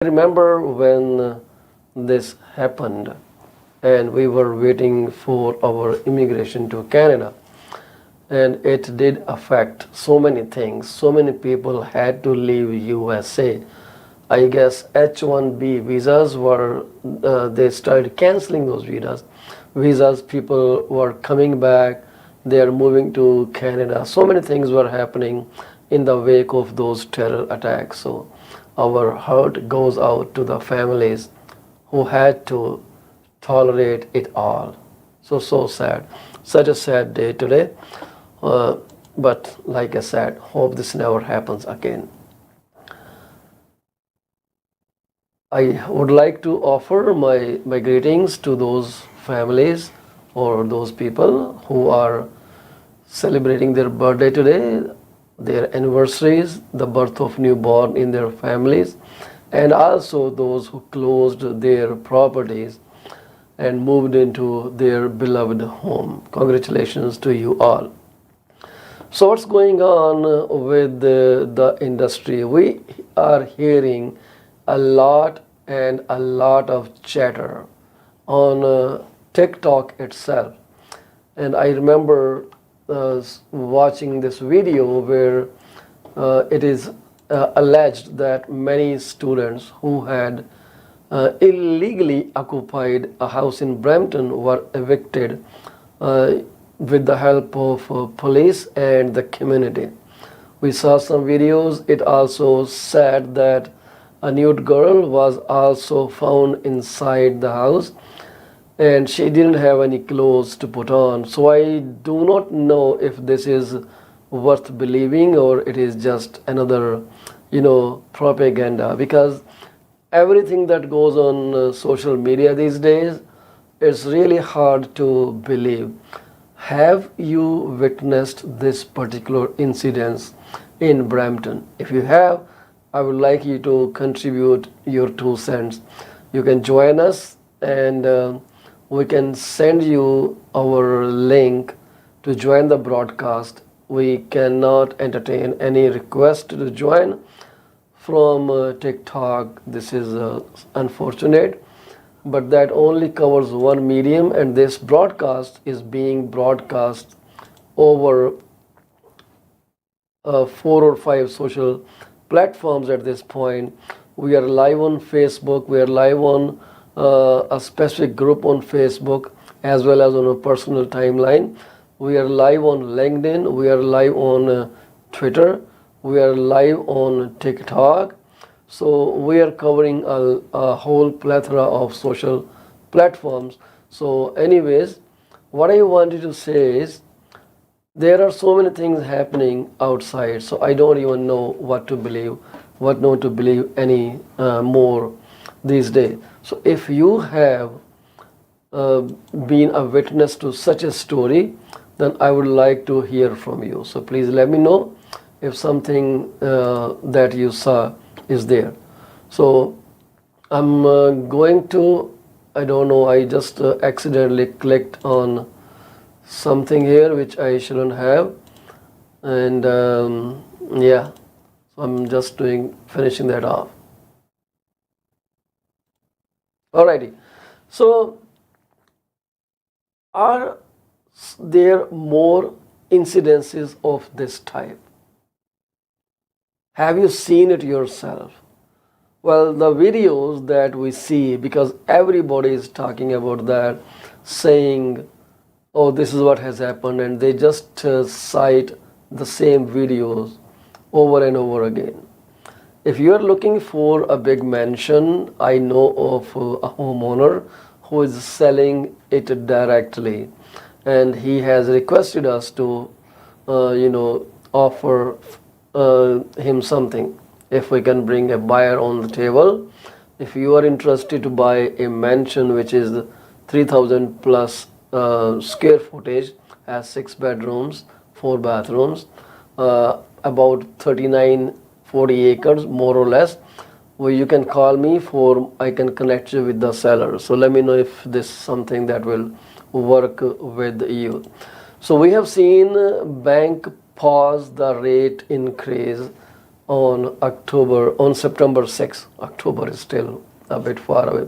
I remember when this happened and we were waiting for our immigration to Canada, and it did affect so many things. So many people had to leave USA. I guess H-1B visas were, they started canceling those visas. People were coming back, they are moving to Canada. So many things were happening in the wake of those terror attacks. So our heart goes out to the families who had to tolerate it all. So sad. Such a sad day today. Uh, but like I said, hope this never happens again. I would like to offer my greetings to those families or those people who are celebrating their birthday today, their anniversaries, the birth of newborn in their families, and also those who closed their properties and moved into their beloved home. Congratulations to you all. So what's going on with the industry? We are hearing a lot and a lot of chatter on TikTok itself. And I remember watching this video where it is alleged that many students who had illegally occupied a house in Brampton were evicted with the help of police and the community. We saw some videos. It also said that a nude girl was also found inside the house and she didn't have any clothes to put on. So I do not know if this is worth believing or it is just another, propaganda, because everything that goes on social media these days, it's really hard to believe. Have you witnessed this particular incident in Brampton? If you have, I would like you to contribute your 2 cents. You can join us and we can send you our link to join the broadcast. We cannot entertain any request to join from TikTok. This is unfortunate, but that only covers one medium, and this broadcast is being broadcast over 4 or 5 social platforms at this point. We are live on Facebook, we are live on a specific group on Facebook as well as on a personal timeline. We are live on LinkedIn, we are live on Twitter, we are live on TikTok. So we are covering a whole plethora of social platforms. So anyways, what I wanted to say is there are so many things happening outside, so I don't even know what to believe, what not to believe any more these days. So if you have been a witness to such a story, then I would like to hear from you. So please let me know if something that you saw is there. So I'm going to, I don't know, I just accidentally clicked on something here which I shouldn't have, and yeah, so I'm just finishing that off. Alrighty, so are there more incidences of this type? Have you seen it yourself? Well, the videos that we see, because everybody is talking about that, saying, oh, this is what has happened, and they just cite the same videos over and over again. If you are looking for a big mansion, I know of a homeowner who is selling it directly, and he has requested us to offer him something if we can bring a buyer on the table. If you are interested to buy a mansion which is 3,000 plus square footage, has 6 bedrooms, 4 bathrooms, about 39-40 acres more or less, well, you can call me I can connect you with the seller. So let me know if this is something that will work with you. So we have seen bank pause the rate increase on September 6th. October is still a bit far away.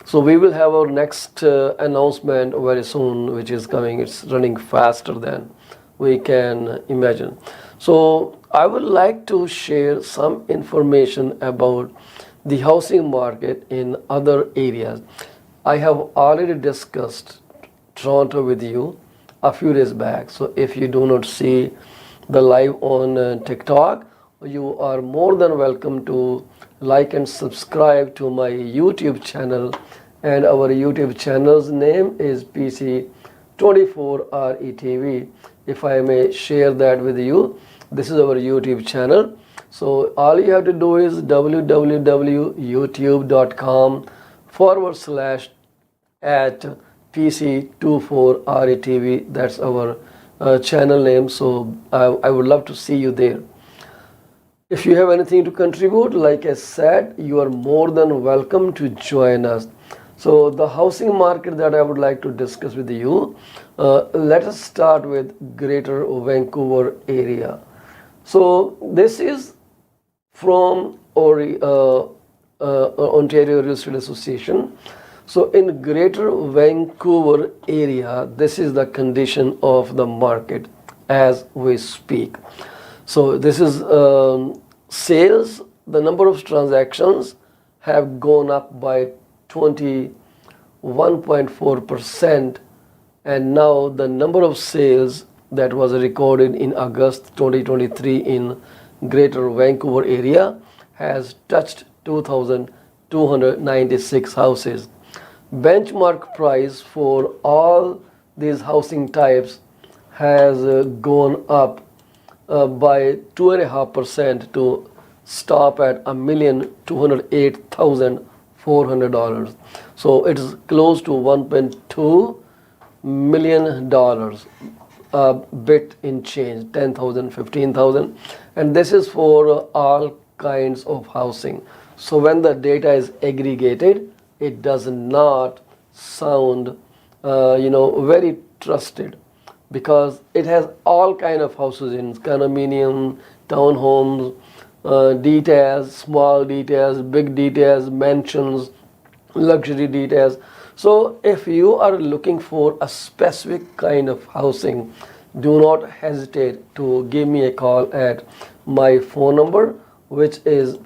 So we will have our next announcement very soon, which is coming. It's running faster than we can imagine. So I would like to share some information about the housing market in other areas. I have already discussed Toronto with you a few days back. So if you do not see the live on TikTok, you are more than welcome to like and subscribe to my YouTube channel. And our YouTube channel's name is PC24RETV. If I may share that with you, this is our YouTube channel. So all you have to do is www.youtube.com/at PC24RETV. That's our channel name. So I would love to see you there. If you have anything to contribute, like I said, you are more than welcome to join us. So the housing market that I would like to discuss with you, let us start with Greater Vancouver area. So this is from Ontario Real Estate Association. So in Greater Vancouver area, this is the condition of the market as we speak. So this is sales. The number of transactions have gone up by 21.4%, and now the number of sales that was recorded in August 2023 in Greater Vancouver area has touched 2,296 houses. Benchmark price for all these housing types has gone up by 2.5% to stop at $1,208,400. So it is close to $1.2 million, a bit in change, 10,000, 15,000, and this is for all kinds of housing. So when the data is aggregated, it does not sound very trusted, because it has all kind of houses in condominium, townhomes, details, small details, big details, mansions, luxury details. So if you are looking for a specific kind of housing, do not hesitate to give me a call at my phone number, which is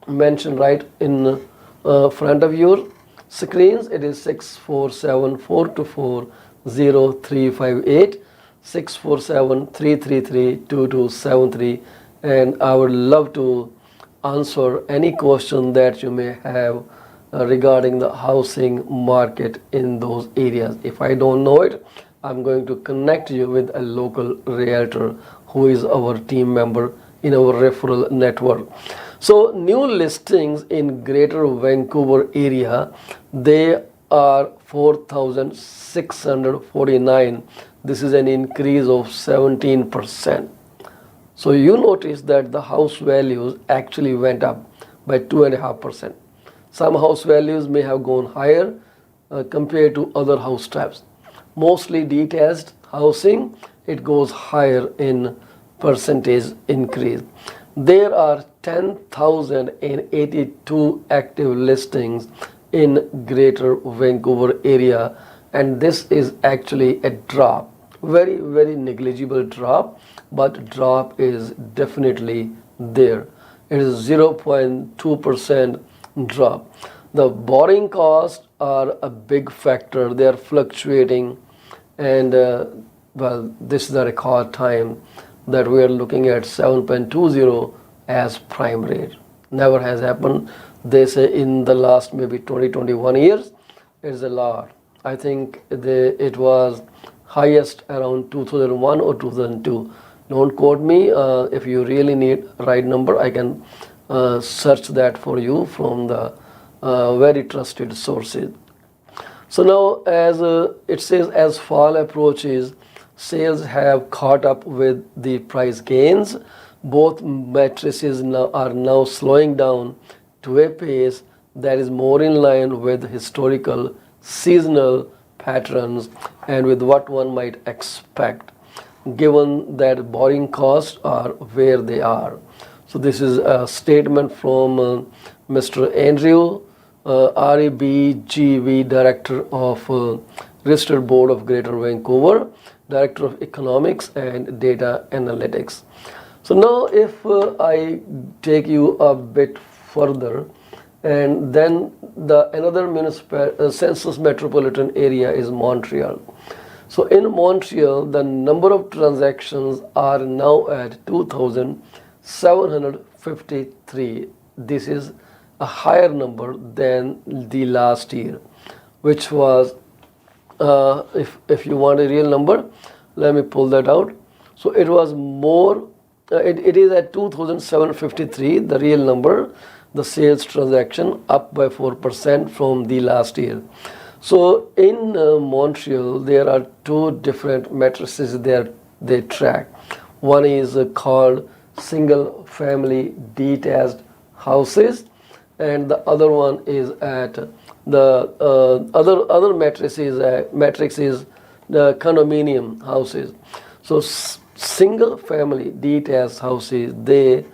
mentioned right in front of your screens. It is 647-424-0358, 647-333-2273, and I would love to answer any question that you may have regarding the housing market in those areas. If I don't know it, I'm going to connect you with a local realtor who is our team member in our referral network. So new listings in Greater Vancouver area, they are 4,649. This is an increase of 17%. So you notice that the house values actually went up by 2.5%. Some house values may have gone higher compared to other house types. Mostly detached housing, it goes higher in percentage increase. There are 10,082 active listings in Greater Vancouver area, and this is actually a drop, very negligible drop, but drop is definitely there. It is 0.2% drop. The borrowing costs are a big factor. They are fluctuating, and this is the record time that we are looking at 7.20 as prime rate. Never has happened. They say in the last maybe 20-21 years, it's a lot. I think it was highest around 2001 or 2002. Don't quote me. If you really need right number, I can search that for you from the very trusted sources. So now, as it says, as fall approaches, sales have caught up with the price gains. Both matrices are now slowing down to a pace that is more in line with historical seasonal patterns and with what one might expect, given that borrowing costs are where they are. So this is a statement from Mr. Andrew REBGV, Director of Registered Board of Greater Vancouver, Director of Economics and Data Analytics. So now if I take you a bit further, and then the another census metropolitan area is Montreal. So in Montreal, the number of transactions are now at 2,753. This is a higher number than the last year, which was, if you want a real number, let me pull that out. So it was more, it is at 2,753, the real number, the sales transaction up by 4% from the last year. So in Montreal, there are two different matrices there they track. One is called single family detached houses, and the other one is at the other matrix is the condominium houses. So single family detached houses, they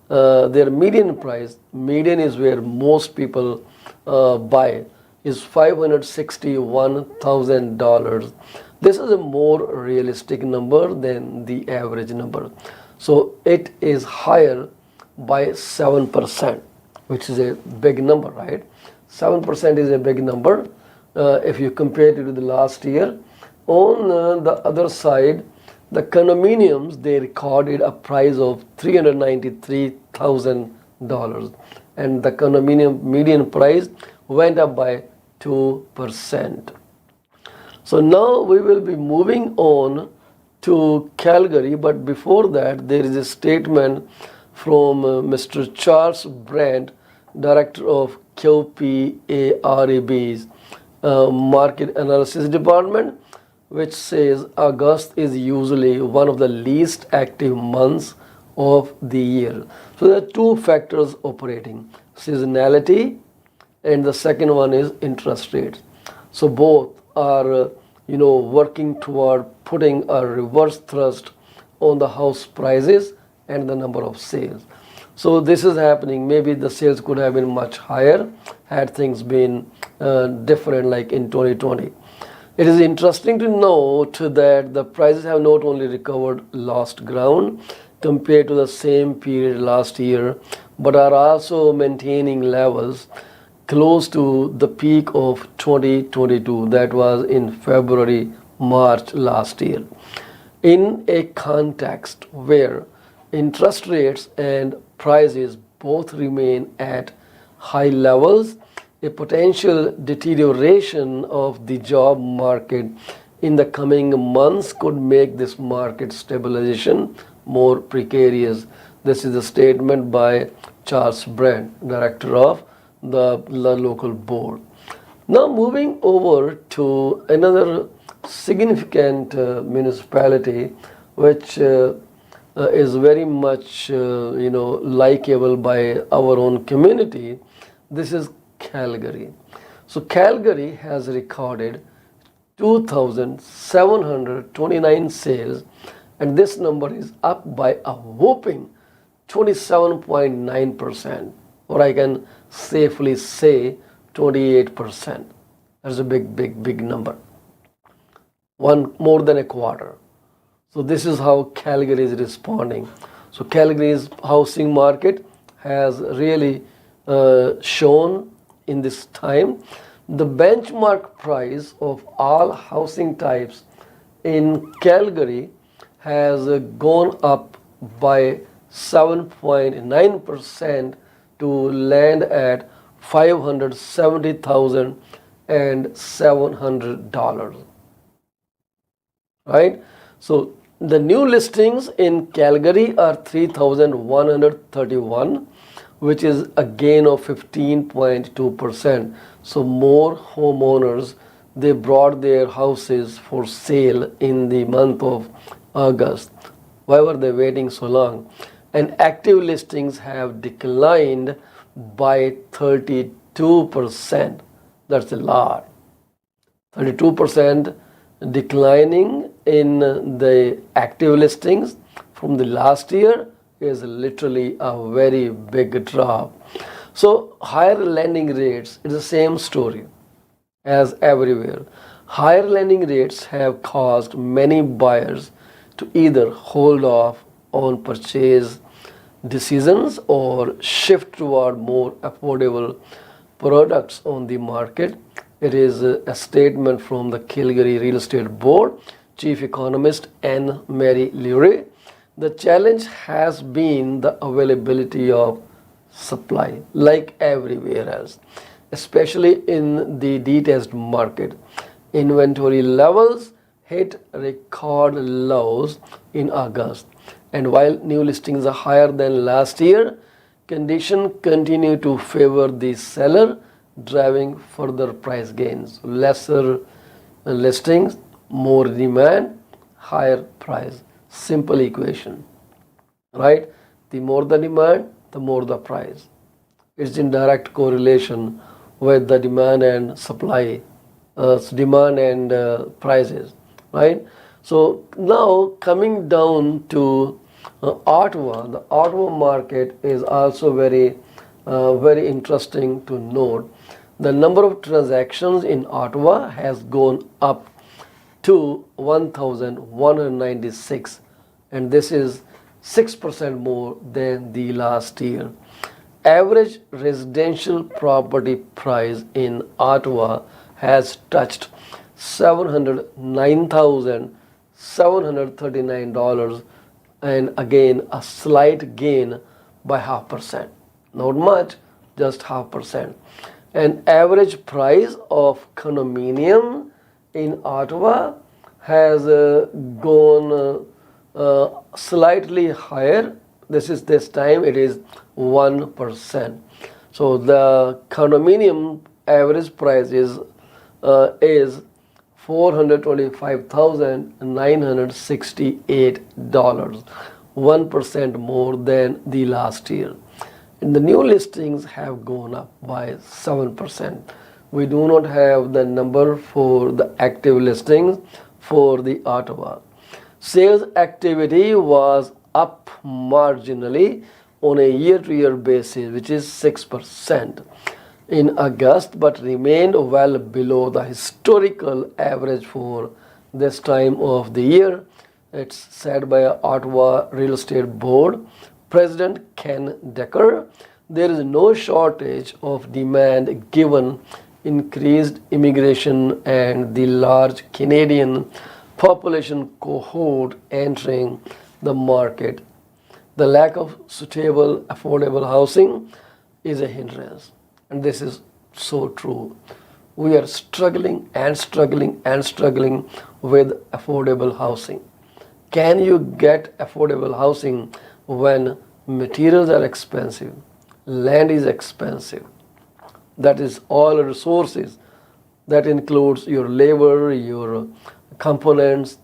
their median price, median is where most people buy, is $561,000. This is a more realistic number than the average number. So it is higher by 7%, which is a big number, right? 7% is a big number if you compare it to the last year. On the other side, the condominiums, they recorded a price of $393,000, and the condominium median price went up by 2%. So now we will be moving on to Calgary, but before that there is a statement from Mr. Charles Brandt, Director of QPAREB's Market Analysis Department, which says August is usually one of the least active months of the year. So there are two factors operating: seasonality, and the second one is interest rates. So both are working toward putting a reverse thrust on the house prices and the number of sales. So this is happening. Maybe the sales could have been much higher had things been different, like in 2020. It is interesting to note that the prices have not only recovered lost ground compared to the same period last year, but are also maintaining levels close to the peak of 2022, that was in February, March last year. In a context where interest rates and prices both remain at high levels, a potential deterioration of the job market in the coming months could make this market stabilization more precarious. This is a statement by Charles Brandt, Director of the local board. Now moving over to another significant municipality, which is very much likable by our own community. This is Calgary. So Calgary has recorded 2,729 sales, and this number is up by a whopping 27.9%, or I can safely say 28%. That's a big number. One more than a quarter. So this is how Calgary is responding. So Calgary's housing market has really shown in this time. The benchmark price of all housing types in Calgary has gone up by 7.9% to land at $570,700. Right? So the new listings in Calgary are 3,131, which is a gain of 15.2%. So more homeowners, they brought their houses for sale in the month of August. Why were they waiting so long? And active listings have declined by 32%. That's a lot. 32% declining in the active listings from the last year is literally a very big drop. So higher lending rates is the same story as everywhere. Higher lending rates have caused many buyers to either hold off on purchase decisions or shift toward more affordable products on the market. It is a statement from the Calgary Real Estate Board Chief Economist Anne Mary Lurie. The challenge has been the availability of supply, like everywhere else, especially in the detached market. Inventory levels hit record lows in August, and while new listings are higher than last year, conditions continue to favor the seller, driving further price gains. Lesser listings, more demand, higher price. Simple equation, right? The more the demand, the more the price. It's in direct correlation with the demand and supply, demand and prices, right? So now coming down to Ottawa, the Ottawa market is also very interesting to note. The number of transactions in Ottawa has gone up to 1,196, and this is 6% more than the last year. Average residential property price in Ottawa has touched $709,739, and again a slight gain by 0.5%. Not much, just 0.5%. And average price of condominium in Ottawa has gone slightly higher. This time it is 1%. So the condominium average price is $425,968, 1% more than the last year. And the new listings have gone up by 7%. We do not have the number for the active listings for the Ottawa. Sales activity was up marginally on a year-to-year basis, which is 6% in August, but remained well below the historical average for this time of the year. It's said by Ottawa Real Estate Board President Ken Decker. There is no shortage of demand given increased immigration and the large Canadian population cohort entering the market. The lack of suitable, affordable housing is a hindrance, and this is so true. We are struggling and struggling and struggling with affordable housing. Can you get affordable housing when materials are expensive, land is expensive? That is all resources. That includes your labor, your components,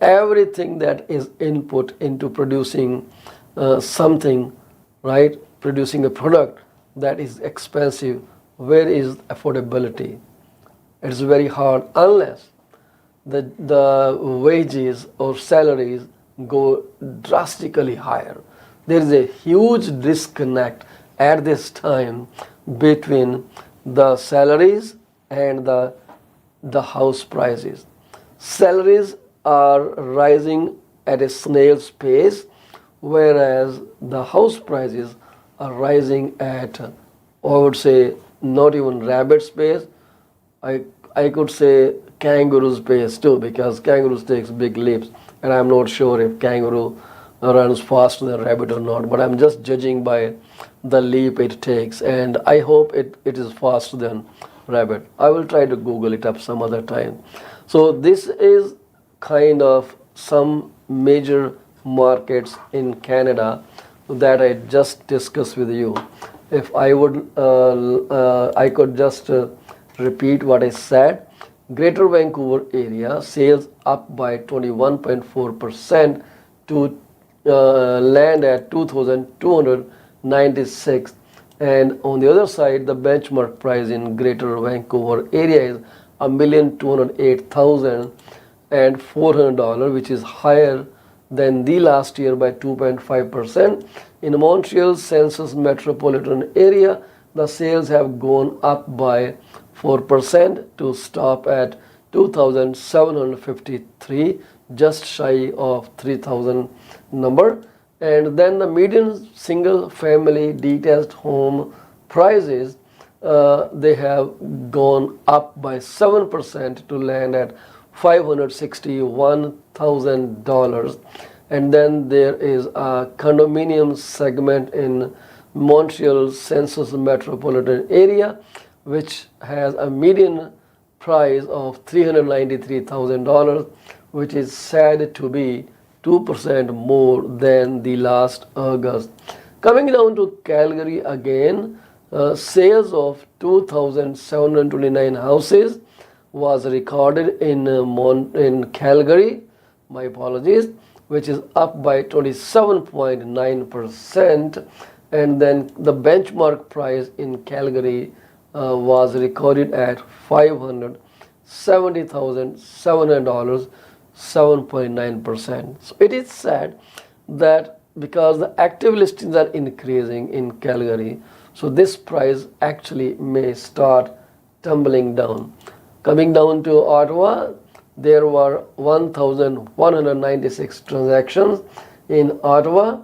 everything that is input into producing something, right? Producing a product that is expensive. Where is affordability? It's very hard unless the wages or salaries go drastically higher. There is a huge disconnect at this time between the salaries and the house prices. Salaries are rising at a snail's pace, whereas the house prices are rising at, I would say, not even rabbit's pace. I could say kangaroo's pace too, because kangaroos takes big leaps, and I'm not sure if kangaroo runs faster than rabbit or not, but I'm just judging by the leap it takes, and I hope it is faster than rabbit. I will try to Google it up some other time. So this is kind of some major markets in Canada that I just discussed with you. If I would, I could just repeat what I said. Greater Vancouver area sales up by 21.4% to land at 2,296, and on the other side the benchmark price in Greater Vancouver area is $1,208,400, which is higher than the last year by 2.5%. In Montreal census metropolitan area, the sales have gone up by 4% to stop at 2,753, just shy of 3,000 number. And then the median single family detached home prices, they have gone up by 7% to land at $561,000. And then there is a condominium segment in Montreal census metropolitan area, which has a median price of $393,000, which is said to be 2% more than the last August. Coming down to Calgary again, sales of 2,729 houses was recorded in Calgary, my apologies, which is up by 27.9%. And then the benchmark price in Calgary was recorded at $570,700, 7.9%. So it is said that because the active listings are increasing in Calgary, so this price actually may start tumbling down. Coming down to Ottawa, there were 1,196 transactions in Ottawa,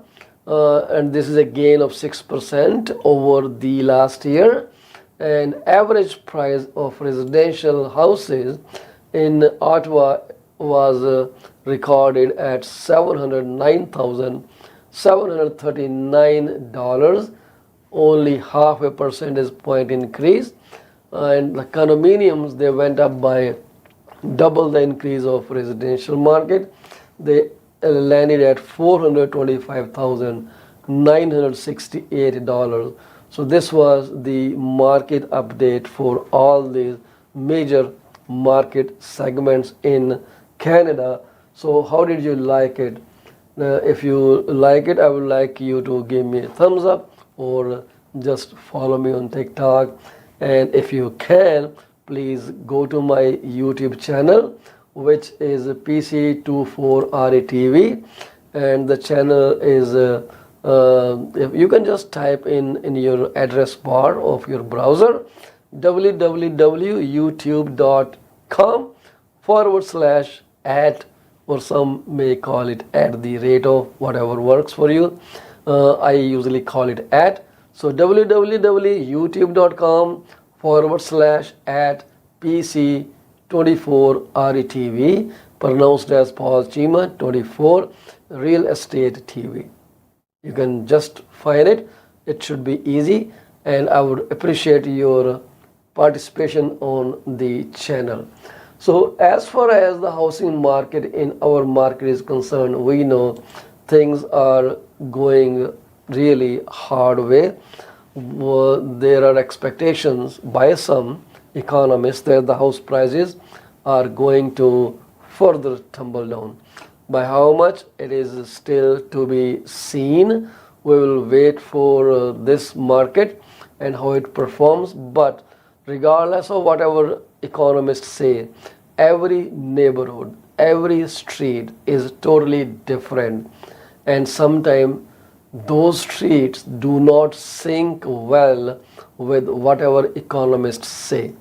and this is a gain of 6% over the last year. And average price of residential houses in Ottawa was recorded at $709,739, only half a percentage point increase. And the condominiums, they went up by double the increase of residential market. They landed at $425,968. So this was the market update for all these major market segments in Canada. So how did you like it? If you like it, I would like you to give me a thumbs up or just follow me on TikTok. And if you can, please go to my YouTube channel, which is PC24RETV, and the channel is if you can just type in your address bar of your browser www.youtube.com/@ or some may call it at the rate of, whatever works for you. I usually call it at. So www.youtube.com/@ PC24RETV, pronounced as Paul Chima 24 Real Estate TV. You can just find it. It should be easy, and I would appreciate your participation on the channel. So as far as the housing market in our market is concerned, we know things are going really hard way. There are expectations by some economists that the house prices are going to further tumble down. By how much, it is still to be seen. We will wait for this market and how it performs. But regardless of whatever economists say, every neighborhood, every street is totally different, and sometimes those streets do not sync well with whatever economists say.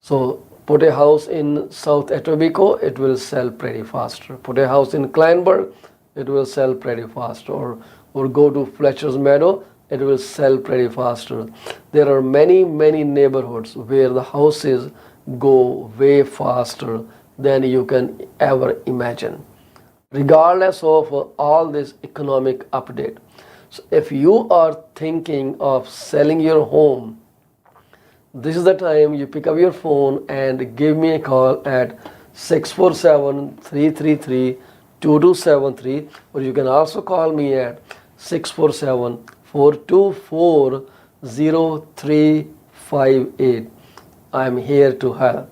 So put a house in South Etobicoke, it will sell pretty faster. Put a house in Kleinburg, it will sell pretty faster. Or go to Fletcher's Meadow, it will sell pretty faster. There are many neighborhoods where the houses go way faster than you can ever imagine, regardless of all this economic update. So if you are thinking of selling your home, this is the time you pick up your phone and give me a call at 647-333-2273, or you can also call me at 647-424-0358. I'm here to help.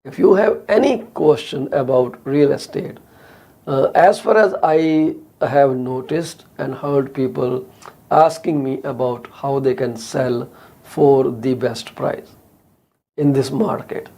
If you have any question about real estate, as far as I have noticed and heard people asking me about how they can sell for the best price in this market.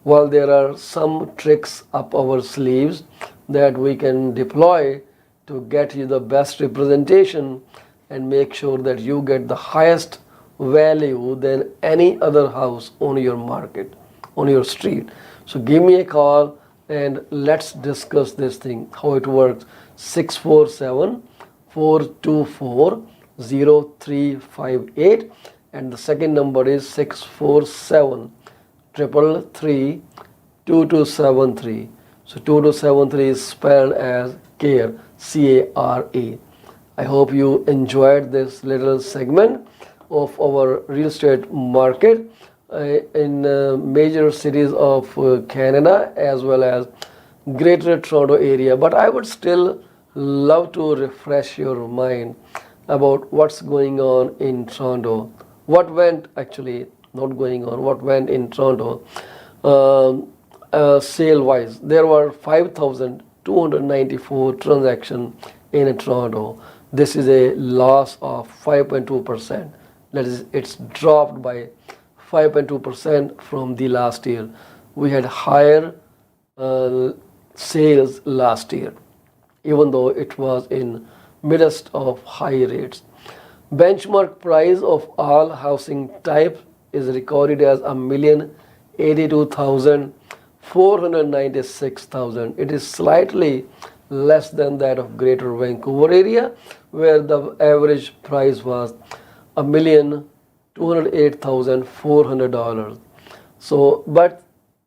While there are some tricks up our sleeves, that we can deploy to get you the best representation and make sure that you get the highest value than any other house on your market, on your street. So give me a call and let's discuss this thing, how it works. 647-424-0358, and the second number is 647-333-2273. So 2273 is spelled as care, CARE. I hope you enjoyed this little segment of our real estate market in major cities of Canada as well as Greater Toronto area. But I would still love to refresh your mind about what's going on in Toronto. What went actually not going on, what went in Toronto sale wise. There were 5,294 transactions in Toronto. This is a loss of 5.2%. That is, it's dropped by 5.2% from the last year. We had higher sales last year, even though it was in midst of high rates. Benchmark price of all housing types is recorded as 1,082,496,000. It is slightly less than that of Greater Vancouver area, where the average price was $1,208,400. So, but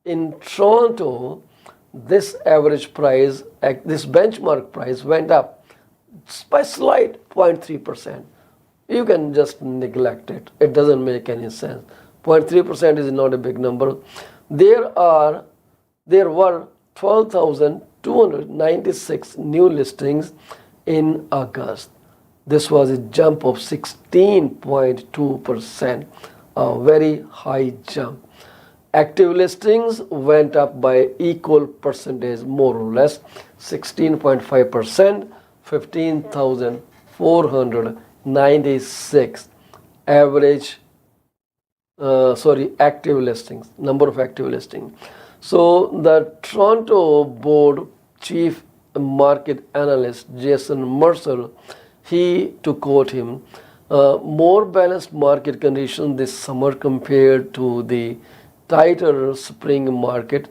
in Toronto, this average price, this benchmark price went up by slight 0.3%. You can just neglect it. It doesn't make any sense. 0.3% is not a big number. There were 12,296 new listings in August. This was a jump of 16.2%, a very high jump. Active listings went up by equal percentage, more or less, 16.5%, 15,496 average, active listings, number of active listings. So the Toronto Board Chief Market Analyst Jason Mercer, to quote him, more balanced market conditions this summer compared to the tighter spring market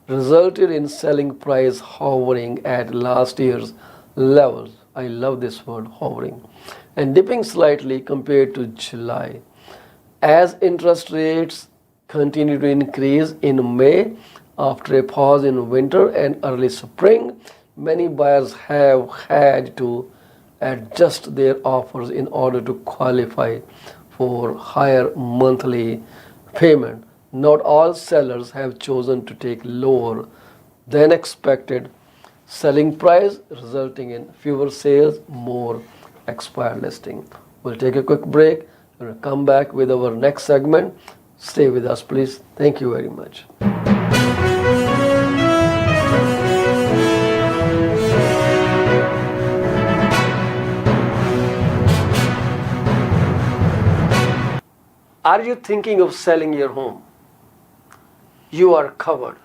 resulted in selling price hovering at last year's levels. I love this word, hovering, and dipping slightly compared to July. As interest rates continue to increase in May after a pause in winter and early spring, many buyers have had to adjust their offers in order to qualify for higher monthly payment. Not all sellers have chosen to take lower than expected selling price, resulting in fewer sales, more expired listing. We'll take a quick break and we'll come back with our next segment. Stay with us, please. Thank you very much. Are you thinking of selling your home? You are covered.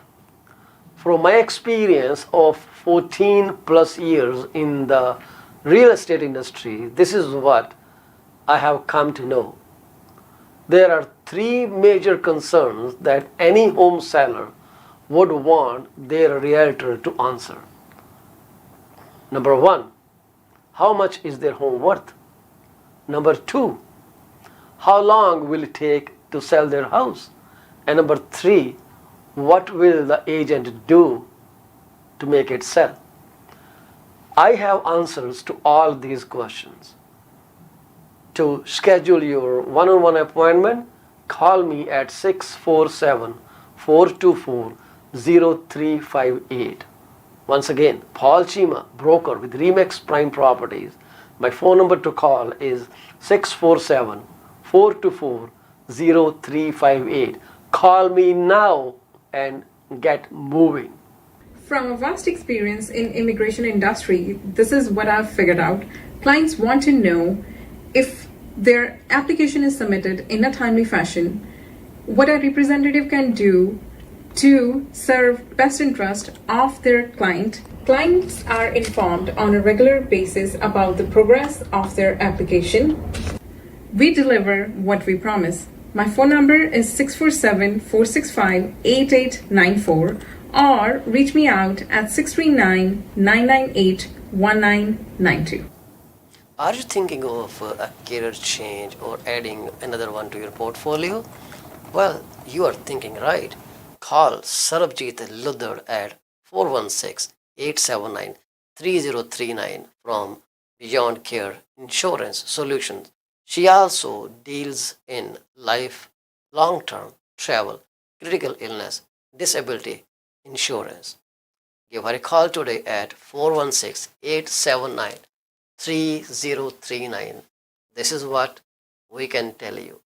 From my experience of 14 plus years in the real estate industry, this is what I have come to know. There are three major concerns that any home seller would want their realtor to answer. Number one, how much is their home worth? Number two, how long will it take to sell their house? And number three, what will the agent do to make it sell? I have answers to all these questions. To schedule your one-on-one appointment, call me at 647-424-0358. Once again, Paul Chima, broker with Remax Prime Properties. My phone number to call is 647-424-0358. Call me now and get moving. From a vast experience in immigration industry, this is what I've figured out. Clients want to know if their application is submitted in a timely fashion, what a representative can do to serve best interest of their client. Clients are informed on a regular basis about the progress of their application. We deliver what we promise. My phone number is 647 465 8894 or reach me out at 639 998 1992. Are you thinking of a career change or adding another one to your portfolio? Well, you are thinking right. Call Sarabjit Luddar at 416-879-3039 from Beyond Care Insurance Solutions. She also deals in life, long-term travel, critical illness, disability insurance. Give her a call today at 416-879-3039. This is what we can tell you.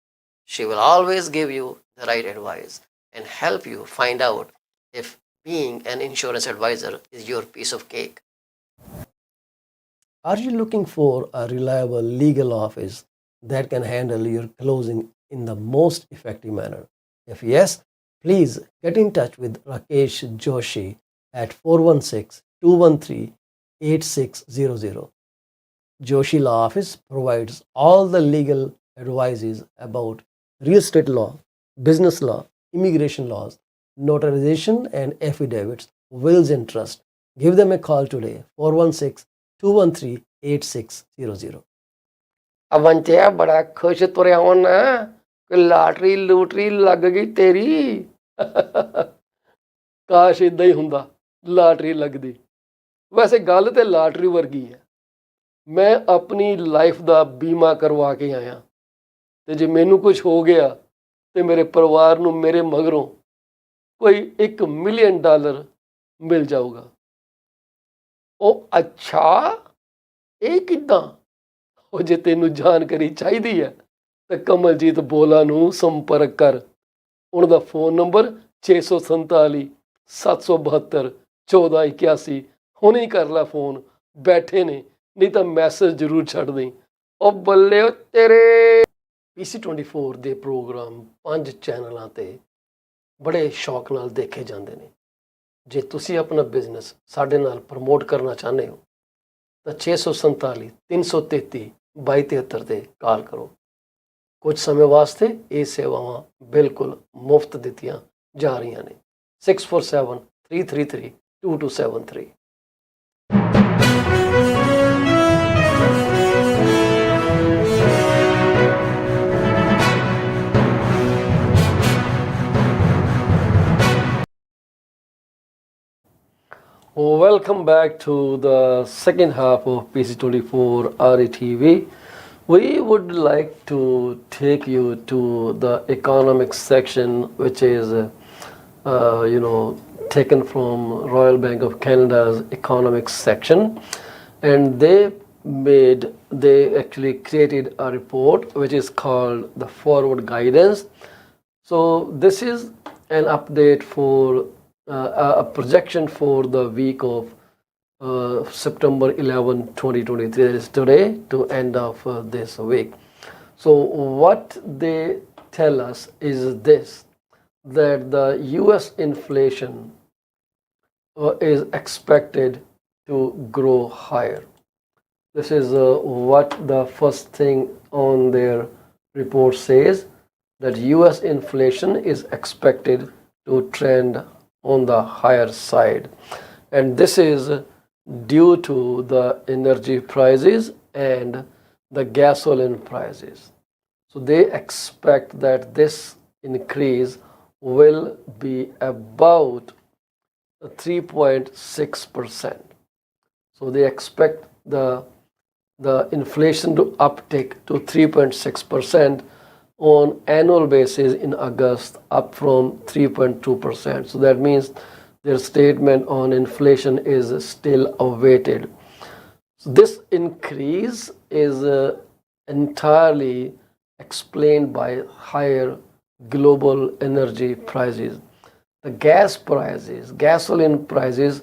She will always give you the right advice and help you find out if being an insurance advisor is your piece of cake. Are you looking for a reliable legal office that can handle your closing in the most effective manner? If yes, please get in touch with Rakesh Joshi at 416 213 8600. Joshi Law Office provides all the legal advices about real estate law, business law, immigration laws, notarization and affidavits, wills and trust. Give them a call today, 416 213 8600. ਅਵੰਚਿਆ ਬੜਾ ਖੁਸ਼ ਤੁਰਿਆ ਹੋਣਾ ਕਿ lottery ਲੂਟਰੀ ਲੱਗ ਗਈ ਤੇਰੀ ਕਾਸ਼ ਇਦਾਂ ਹੀ ਹੁੰਦਾ ਲਾਟਰੀ ਲੱਗਦੀ ਵੈਸੇ ਗੱਲ ਤੇ ਲਾਟਰੀ ਵਰਗੀ ਹੈ ਮੈਂ ਆਪਣੀ ਲਾਈਫ ਦਾ ਬੀਮਾ ਕਰਵਾ ਕੇ ਆਇਆ ਤੇ ਜੇ ਮੈਨੂੰ ਕੁਝ ਹੋ ਗਿਆ ਤੇ ਮੇਰੇ ਪਰਿਵਾਰ ਨੂੰ ਮੇਰੇ ਮਗਰੋਂ ਕੋਈ $1 ਮਿਲੀਅਨ ਮਿਲ ਜਾਊਗਾ ਉਹ ਅੱਛਾ ਇਹ ਕਿੱਦਾਂ ਉਹ ਜੇ ਤੈਨੂੰ ਜਾਣਕਾਰੀ ਚਾਹੀਦੀ ਹੈ ਤਾਂ ਕਮਲਜੀਤ ਬੋਲਾ ਨੂੰ ਸੰਪਰਕ ਕਰ ਉਹਨਾਂ ਦਾ ਫੋਨ ਨੰਬਰ 647 772 1481 ਹੁਣੇ ਹੀ ਕਰ ਲੈ ਫੋਨ ਬੈਠੇ ਨੇ ਨਹੀਂ ਤਾਂ ਮੈਸੇਜ ਜ਼ਰੂਰ ਛੱਡ ਦੇਈਂ ਉਹ ਬੱਲੇ ਉਹ ਤੇਰੇ PC24 ਦੇ ਪ੍ਰੋਗਰਾਮ 5 ਚੈਨਲਾਂ ਤੇ ਬੜੇ ਸ਼ੌਕ ਨਾਲ ਦੇਖੇ ਜਾਂਦੇ ਨੇ ਜੇ ਤੁਸੀਂ ਆਪਣਾ ਬਿਜ਼ਨਸ ਸਾਡੇ ਨਾਲ ਪ੍ਰਮੋਟ ਕਰਨਾ ਚਾਹੁੰਦੇ ਹੋ ਤਾਂ 647 333 2273 ਤੇ ਕਾਲ ਕਰੋ ਕੁਝ ਸਮੇਂ ਵਾਸਤੇ ਇਹ ਸੇਵਾਵਾਂ ਬਿਲਕੁਲ ਮੁਫਤ ਦਿੱਤੀਆਂ ਜਾ ਰਹੀਆਂ ਨੇ 647 333 2273. Welcome back to the second half of PC24 RETV. We would like to take you to the economics section, which is, taken from Royal Bank of Canada's economics section, and they actually created a report which is called the Forward Guidance. So this is an update for a projection for the week of September 11, 2023. That is today to end of this week. So what they tell us is this, that the US inflation is expected to grow higher. This is what the first thing on their report says, that US inflation is expected to trend on the higher side, and this is due to the energy prices and the gasoline prices. So they expect that this increase will be about 3.6%. So they expect the inflation to uptick to 3.6% on annual basis in August, up from 3.2%. So that means their statement on inflation is still awaited. So this increase is entirely explained by higher global energy prices. The gasoline prices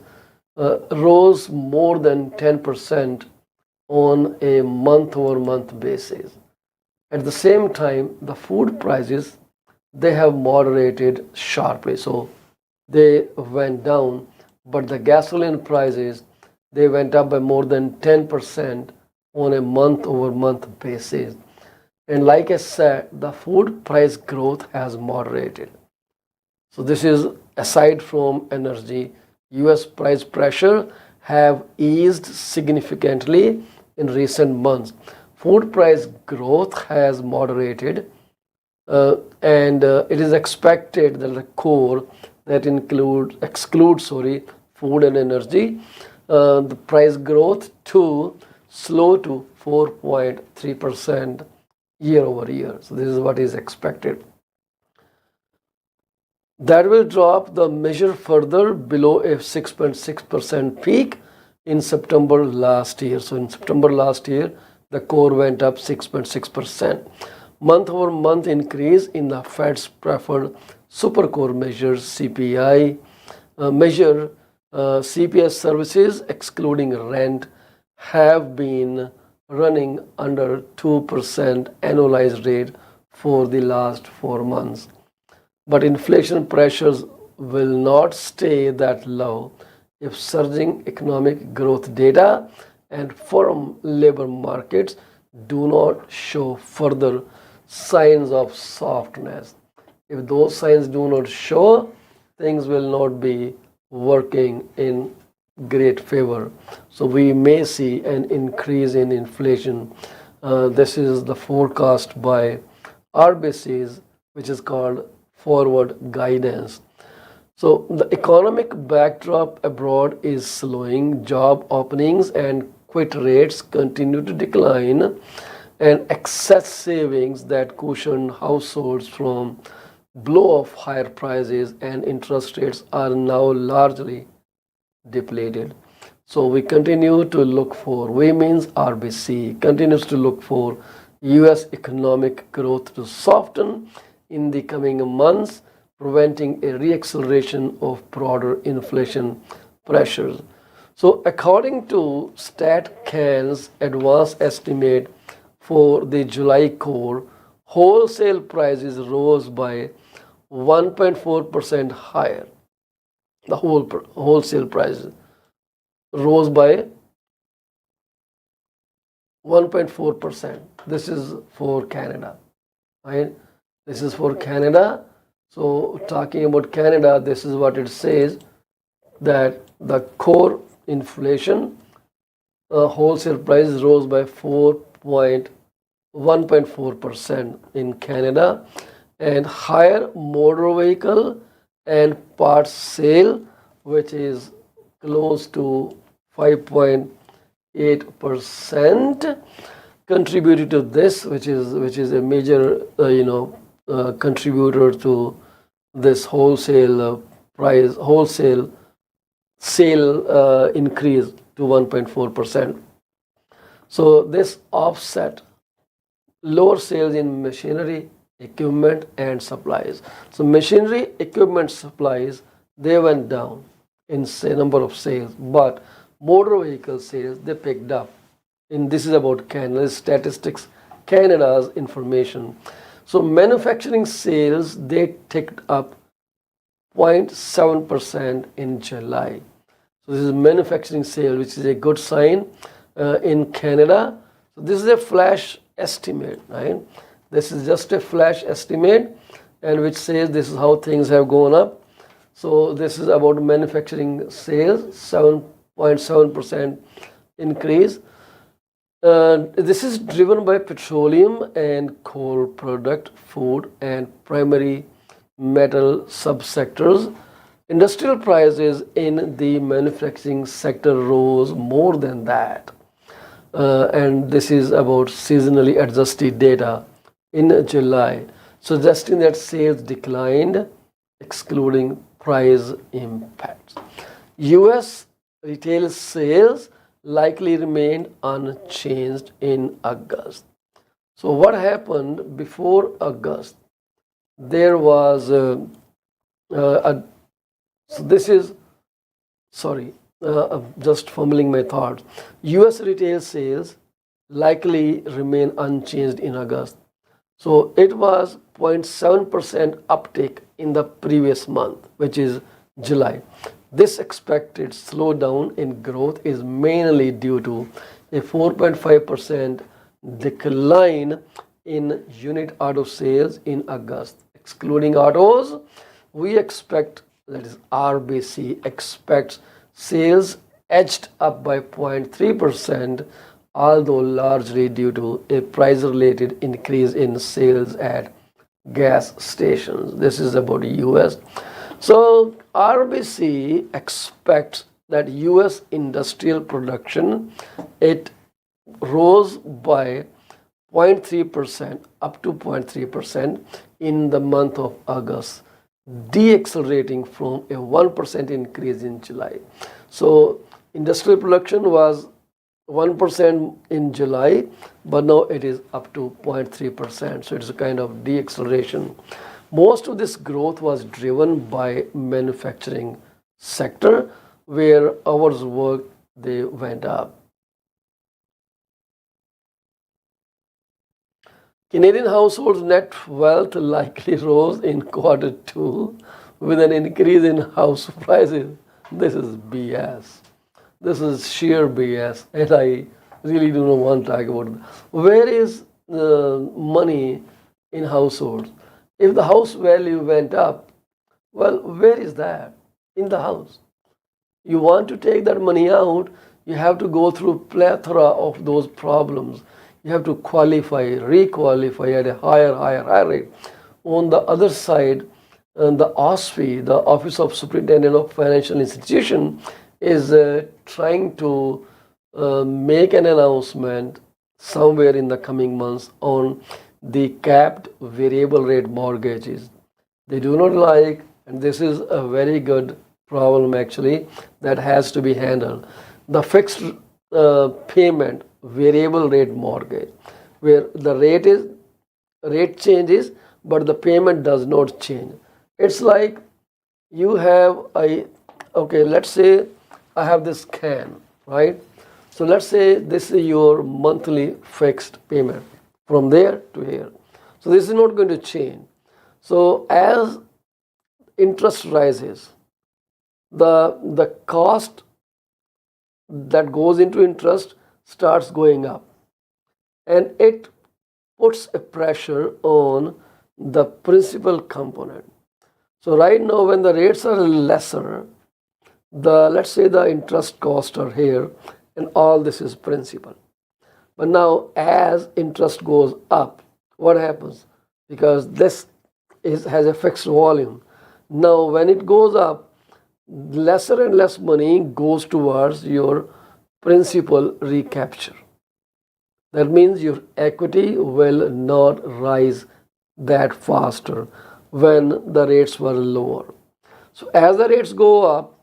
rose more than 10% on a month-over-month basis. At the same time, the food prices, they have moderated sharply. So they went down, but the gasoline prices, they went up by more than 10% on a month over month basis. And like I said, the food price growth has moderated. So this is aside from energy, US price pressure have eased significantly in recent months. Food price growth has moderated, and it is expected that the core that excludes food and energy, the price growth to slow to 4.3% year over year. So this is what is expected. That will drop the measure further below a 6.6% peak in September last year. So in September last year, the core went up 6.6%. Month over month increase in the Fed's preferred super core measures CPI measure CPI services excluding rent have been running under 2% annualized rate for the last 4 months. But inflation pressures will not stay that low if surging economic growth data and firm labor markets do not show further signs of softness. If those signs do not show, things will not be working in great favor. So we may see an increase in inflation. This is the forecast by RBC's, which is called forward guidance. So the economic backdrop abroad is slowing. Job openings and quit rates continue to decline, and excess savings that cushioned households from blow of higher prices and interest rates are now largely depleted. So we continue to look for, we means RBC continues to look for US economic growth to soften in the coming months, preventing a reacceleration of broader inflation pressures. So according to StatCan's advanced estimate for the July core, wholesale prices rose by 1.4% higher. The wholesale prices rose by 1.4%. This is for Canada, right? This is for Canada. So talking about Canada, this is what it says, that the core inflation wholesale prices rose by 1.4% in Canada, and higher motor vehicle and parts sale, which is close to 5.8%, contributed to this, which is a major contributor to this wholesale sale increase to 1.4%. So this offset lower sales in machinery, equipment and supplies. So machinery, equipment, supplies, they went down in say number of sales, but motor vehicle sales, they picked up. And this is about Canada's statistics, Canada's information. So manufacturing sales, they ticked up 0.7% in July. So this is manufacturing sale, which is a good sign in Canada. So this is a flash estimate, right? This is just a flash estimate, and which says this is how things have gone up. So this is about manufacturing sales, 7.7% increase. This is driven by petroleum and coal product, food and primary metal subsectors. Industrial prices in the manufacturing sector rose more than that. And this is about seasonally adjusted data in July, suggesting that sales declined, excluding price impacts. US retail sales likely remained unchanged in August. So what happened before August? There was so this is just fumbling my thoughts. US retail sales likely remain unchanged in August. So it was 0.7% uptick in the previous month, which is July. This expected slowdown in growth is mainly due to a 4.5% decline in unit auto sales in August. Excluding autos, we expect, that is RBC expects sales edged up by 0.3%, although largely due to a price related increase in sales at gas stations. This is about US. So RBC expects that US industrial production, it rose by 0.3% up to 0.3% in the month of August, deaccelerating from a 1% increase in July. So industrial production was 1% in July, but now it is up to 0.3%. So it's a kind of deacceleration. Most of this growth was driven by manufacturing sector, where hours worked, they went up. Canadian households' net wealth likely rose in quarter two with an increase in house prices. This is BS. This is sheer BS, and I really do not want to talk about it. Where is the money in households? If the house value went up, well, where is that? In the house. You want to take that money out, you have to go through plethora of those problems. You have to qualify, requalify at a higher rate. On the other side, the OSFI, the Office of Superintendent of Financial Institution, is trying to make an announcement somewhere in the coming months on the capped variable rate mortgages. They do not like, and this is a very good problem actually that has to be handled. The fixed payment variable rate mortgage, where the rate changes but the payment does not change. It's like you have okay, let's say I have this can, right? So let's say this is your monthly fixed payment from there to here. So this is not going to change. So as interest rises, the cost that goes into interest starts going up, and it puts a pressure on the principal component. So right now when the rates are lesser, let's say the interest costs are here and all this is principal. But now as interest goes up, what happens? Because this has a fixed volume. Now when it goes up, lesser and less money goes towards your principal recapture. That means your equity will not rise that faster when the rates were lower. So as the rates go up,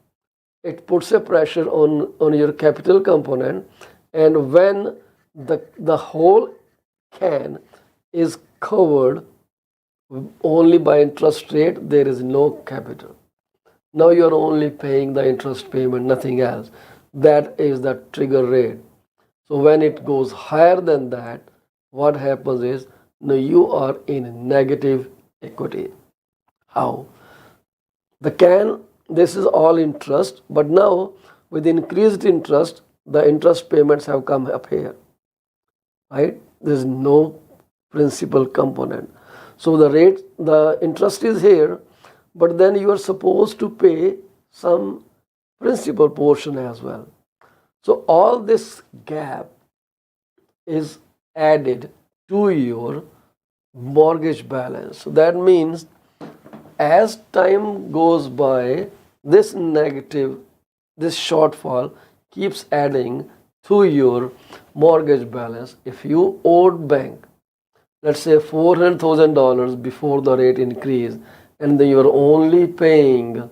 it puts a pressure on your capital component, and when the whole can is covered only by interest rate, there is no capital. Now you are only paying the interest payment, nothing else. That is the trigger rate. So when it goes higher than that, what happens is now you are in negative equity. How? This is all interest, but now with increased interest, the interest payments have come up here, right? There is no principal component. So the interest is here, but then you are supposed to pay some principal portion as well. So all this gap is added to your mortgage balance. So that means as time goes by, this shortfall keeps adding to your mortgage balance. If you owed bank, let's say $400,000 before the rate increase, and then you're only paying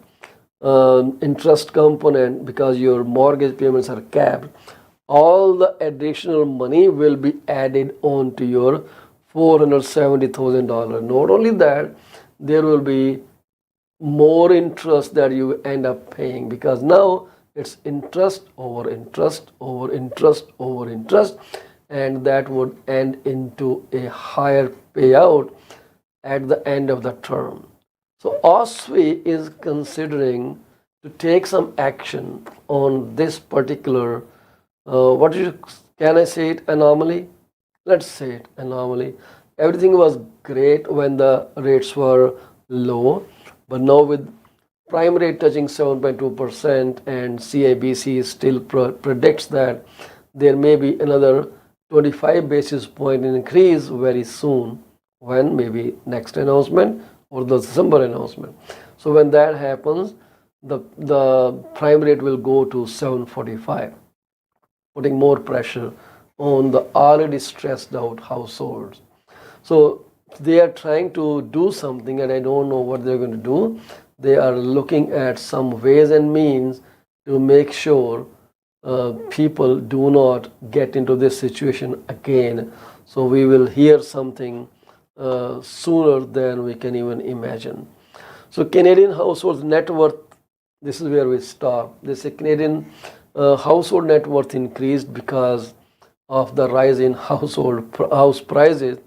interest component because your mortgage payments are capped, all the additional money will be added on to your $470,000. Not only that, there will be more interest that you end up paying, because now it's interest over interest over interest over interest, and that would end into a higher payout at the end of the term. So OSFI is considering to take some action on this particular, what can I say it, anomaly? Let's say it anomaly. Everything was great when the rates were low, but now with prime rate touching 7.2% and CIBC still predicts that there may be another 25 basis point increase very soon, when maybe next announcement or the December announcement. So when that happens, the prime rate will go to 7.45, putting more pressure on the already stressed out households. So they are trying to do something, and I don't know what they're going to do. They are looking at some ways and means to make sure people do not get into this situation again. So we will hear something sooner than we can even imagine. So Canadian households net worth, this is where we stop. They say Canadian household net worth increased because of the rise in house prices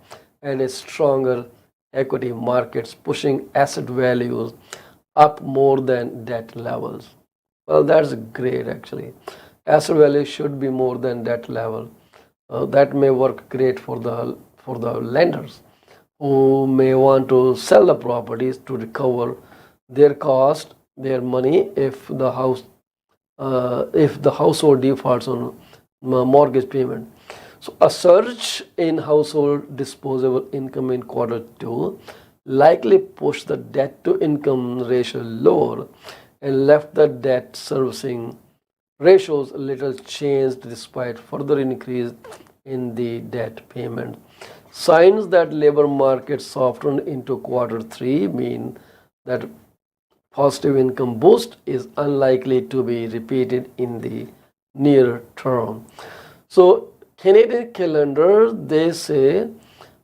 and a stronger equity markets, pushing asset values up more than debt levels. Well, that's great actually. Asset value should be more than debt level. That may work great for the lenders who may want to sell the properties to recover their cost, their money, if the household defaults on mortgage payment. So a surge in household disposable income in quarter two likely pushed the debt to income ratio lower and left the debt servicing ratios little changed despite further increase in the debt payment. Signs that labor market softened into quarter three mean that positive income boost is unlikely to be repeated in the near term. So Canadian calendar, they say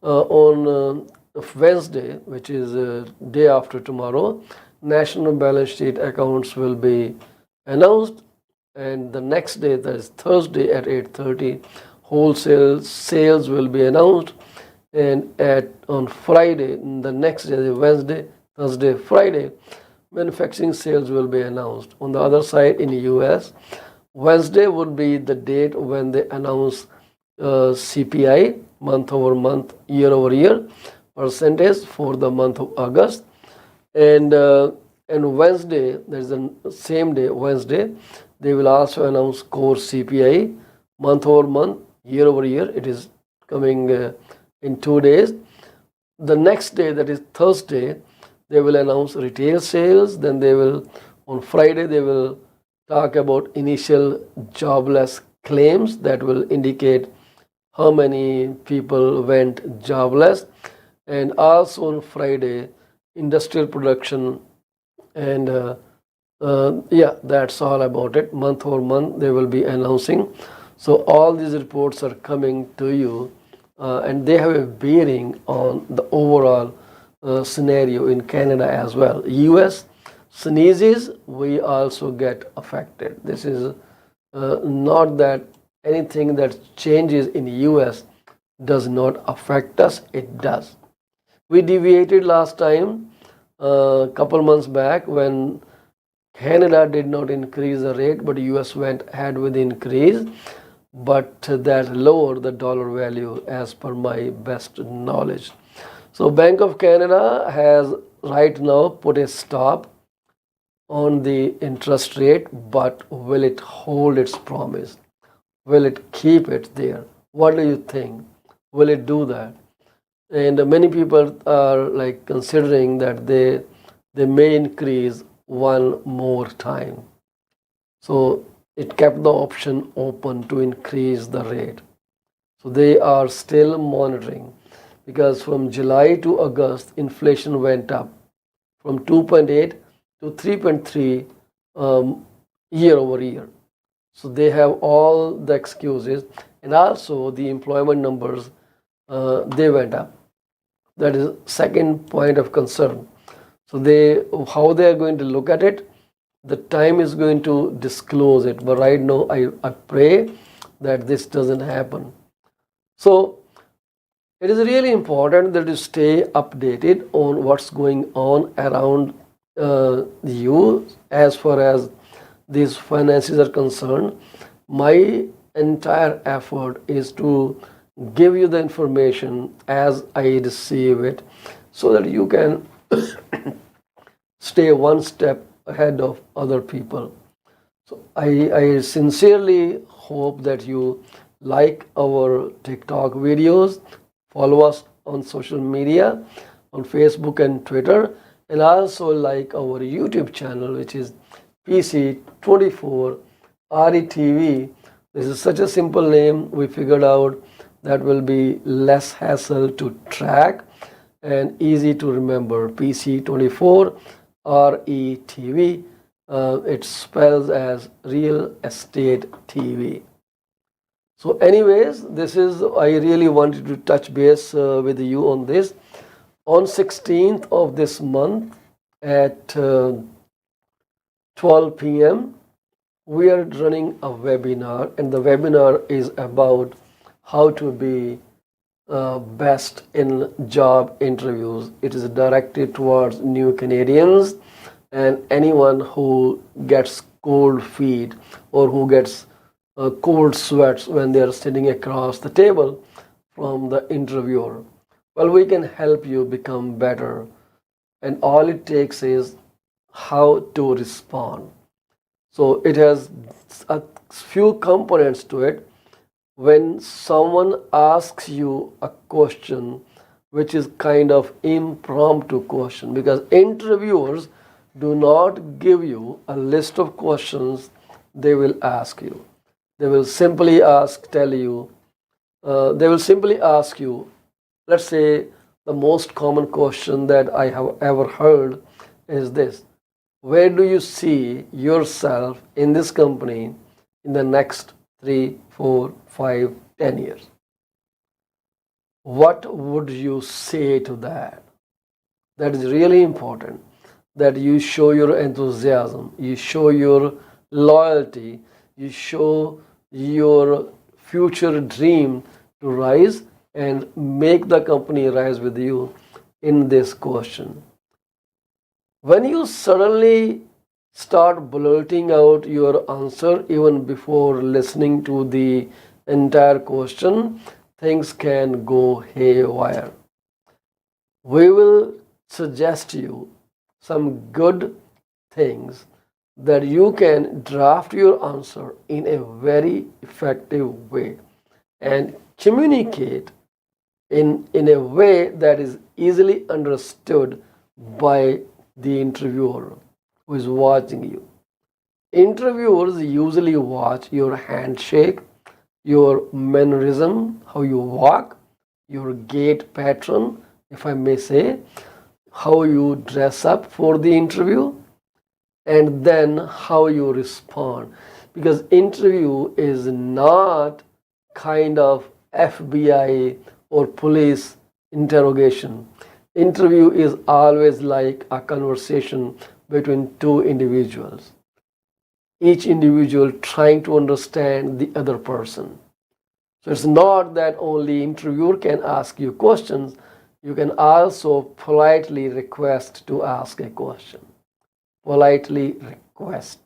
on Wednesday, which is day after tomorrow, national balance sheet accounts will be announced, and the next day, that is Thursday at 8:30, wholesale sales will be announced, and on Friday, the next day, Wednesday, Thursday, Friday, manufacturing sales will be announced. On the other side, in the US, Wednesday would be the date when they announce CPI, month over month, year over year percentage for the month of August, and Wednesday, there's the same day, Wednesday, they will also announce core CPI, month over month, year over year. It is coming in 2 days. The next day, that is Thursday, they will announce retail sales. Then they will, on Friday, they will talk about initial jobless claims that will indicate how many people went jobless. And also on Friday, industrial production, and yeah, that's all about it. Month over month, they will be announcing. So all these reports are coming to you, and they have a bearing on the overall scenario in Canada as well. US sneezes, we also get affected. This is not that anything that changes in US does not affect us, it does. We deviated last time, a couple months back, when Canada did not increase the rate, but US went ahead with the increase, but that lowered the dollar value as per my best knowledge. So Bank of Canada has right now put a stop on the interest rate, but will it hold its promise? Will it keep it there? What do you think? Will it do that? And many people are like considering that they may increase one more time. So it kept the option open to increase the rate. So they are still monitoring, because from July to August, inflation went up from 2.8 to 3.3 year over year. So they have all the excuses, and also the employment numbers, they went up. That is second point of concern. So how they are going to look at it, the time is going to disclose it. But right now, I pray that this doesn't happen. So it is really important that you stay updated on what's going on around you as far as these finances are concerned. My entire effort is to give you the information as I receive it so that you can stay one step ahead of other people. So I sincerely hope that you like our TikTok videos, follow us on social media, on Facebook and Twitter, and also like our YouTube channel, which is PC24 RETV. This is such a simple name. We figured out that will be less hassle to track and easy to remember. PC24 RETV. It spells as Real Estate TV. So, anyways, this is I really wanted to touch base with you on this. On 16th of this month at 12 p.m., we are running a webinar, and the webinar is about how to be best in job interviews. It is directed towards new Canadians and anyone who gets cold feet or who gets cold sweats when they are sitting across the table from the interviewer. Well, we can help you become better, and all it takes is how to respond. So it has a few components to it. When someone asks you a question which is kind of impromptu question, because interviewers do not give you a list of questions they will ask you. They will simply ask you, let's say the most common question that I have ever heard is this: where do you see yourself in this company in the next 3, 4, 5, 10 years? What would you say to that? That is really important, that you show your enthusiasm, you show your loyalty, you show your future dream to rise and make the company rise with you in this question. When you suddenly start blurting out your answer even before listening to the entire question, things can go haywire. We will suggest you some good things that you can draft your answer in a very effective way and communicate in a way that is easily understood by the interviewer who is watching you. Interviewers usually watch your handshake, your mannerism, how you walk, your gait pattern, if I may say, how you dress up for the interview, and then how you respond. Because interview is not kind of FBI or police interrogation. Interview is always like a conversation between two individuals, each individual trying to understand the other person. So it's not that only interviewer can ask you questions, you can also politely request to ask a question. Politely request.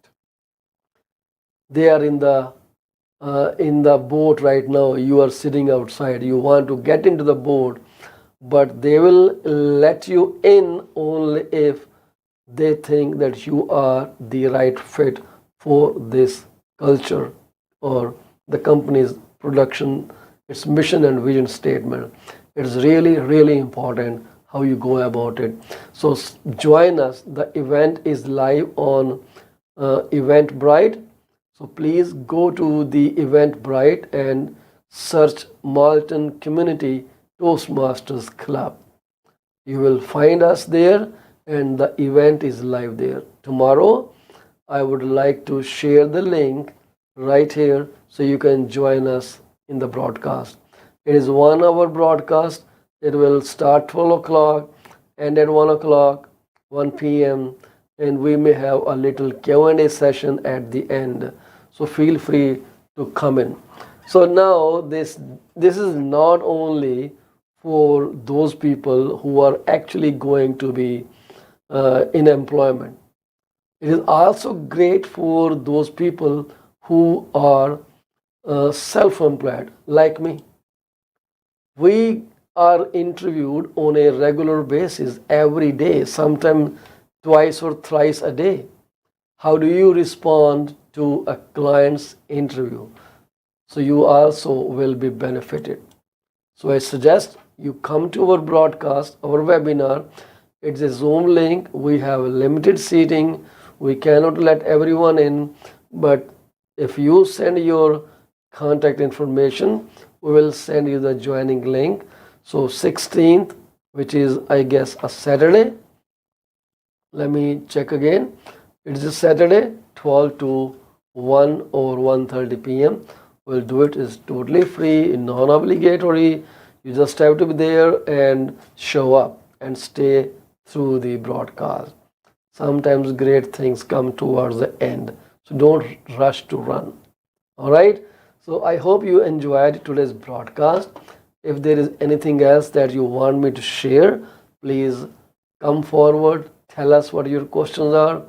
They are in the boat right now. You are sitting outside. You want to get into the boat, but they will let you in only if they think that you are the right fit for this culture or the company's production, its mission and vision statement. It's really, really important how you go about it. So join us. The event is live on Eventbrite. So please go to the Eventbrite and search Malton Community Toastmasters Club. You will find us there, and the event is live there. Tomorrow, I would like to share the link right here so you can join us in the broadcast. It is 1 hour broadcast. It will start 12 o'clock and at 1 o'clock, 1 p.m. and we may have a little Q&A session at the end. So feel free to come in. So now this is not only for those people who are actually going to be in employment. It is also great for those people who are self-employed like me. We are interviewed on a regular basis every day, sometimes twice or thrice a day. How do you respond to a client's interview? So you also will be benefited. So I suggest you come to our broadcast, our webinar. It's a Zoom link. We have limited seating. We cannot let everyone in, but if you send your contact information, we will send you the joining link. So 16th, which is I guess a Saturday. Let me check again. It's a Saturday, 12 to 1 or 1:30 p.m. We'll do it. It's totally free, non-obligatory. You just have to be there and show up and stay through the broadcast. Sometimes great things come towards the end. So don't rush to run. All right. So I hope you enjoyed today's broadcast. If there is anything else that you want me to share, please come forward. Tell us what your questions are.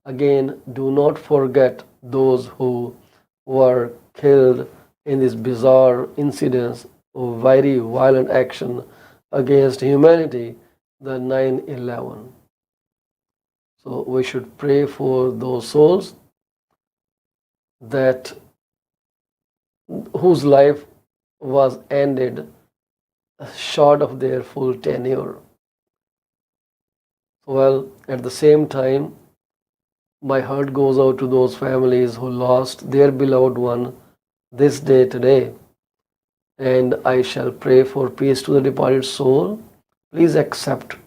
Again, do not forget those who were killed in this bizarre incidents of very violent action against humanity, the 9/11. So we should pray for those souls that whose life was ended short of their full tenure. Well, at the same time, my heart goes out to those families who lost their beloved one this day today, and I shall pray for peace to the departed soul. Please accept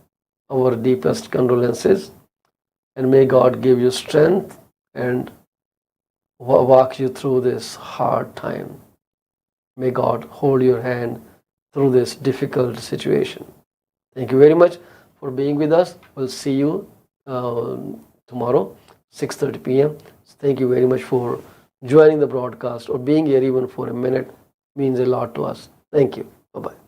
our deepest condolences, and may God give you strength and walk you through this hard time. May God hold your hand through this difficult situation. Thank you very much for being with us. We'll see you tomorrow, 6:30 p.m. Thank you very much for joining the broadcast or being here even for a minute. Means a lot to us. Thank you. Bye bye.